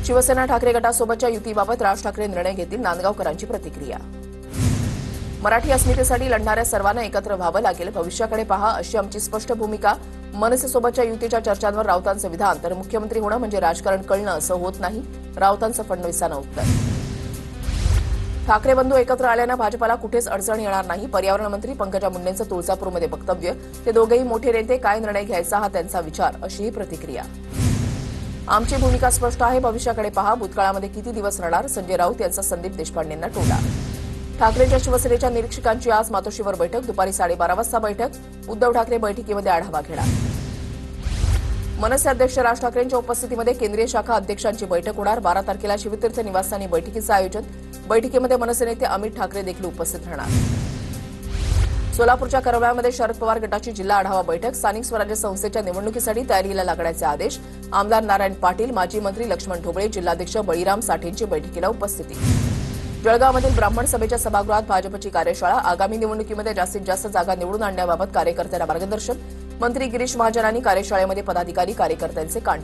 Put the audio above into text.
शिवसेना ठाकरे गटासोबतच्या युतीबाबत राज ठाकरे निर्णय घेतील, नांदगावकरांची प्रतिक्रिया. मराठी अस्मितेसाठी लढणाऱ्या सर्वांना एकत्र व्हावं लागेल, भविष्याकडे पहा अशी आमची स्पष्ट भूमिका. मनसेसोबतच्या युतीच्या चर्चांवर राऊतांचं विधान. तर मुख्यमंत्री होणं म्हणजे राजकारण कळणं असं होत नाही, राऊतांचं फडणवीसांना उत्तर. ठाकरे बंधू एकत्र आल्यानं भाजपाला कुठेच अडचण येणार नाही, पर्यावरण मंत्री पंकजा मुंडेंचं तुळजापूरमध्ये वक्तव्य. ते दोघेही मोठे नेते, काय निर्णय घ्यायचा हा त्यांचा विचार, अशीही प्रतिक्रिया. आमची भूमिका स्पष्ट आहे, भविष्याकडे पहा. भूतकाळामध्ये किती दिवस राहणार, संजय राऊत यांचा संदीप देशपांडेंना टोला. ठाकरेंच्या शिवसेनेच्या निरीक्षकांची आज मातोश्रीवर बैठक, दुपारी 12:30 वाजता बैठक. उद्धव ठाकरे बैठकीमध्ये आढावा घेणार. मनसे अध्यक्ष राज ठाकरेंच्या उपस्थितीमध्ये केंद्रीय शाखा अध्यक्षांची बैठक होणार. 12 तारखेला शिवतीर्थ निवासस्थानी बैठकीचं आयोजन. बैठकीमध्ये मनसे नेते अमित ठाकरे देखील उपस्थित राहणार. सोलापूरच्या करवळ्यामध्ये शरद पवार गटाची जिल्हा आढावा बैठक. स्थानिक स्वराज्य संस्थेच्या निवडणुकीसाठी तयारीला लागण्याचे आदेश. आमदार नारायण पाटील, माजी मंत्री लक्ष्मण ढोबळे, जिल्हाध्यक्ष बळीराम साठेंची बैठकीला उपस्थिती. जळगावमधील ब्राह्मण सभेच्या सभागृहात भाजपची कार्यशाळा. आगामी निवडणुकीमध्ये जास्तीत जास्त जागा निवडून आणण्याबाबत कार्यकर्त्यांना मार्गदर्शन. मंत्री गिरीश महाजनांनी कार्यशाळेमध्ये पदाधिकारी कार्यकर्त्यांचे कानटोळे.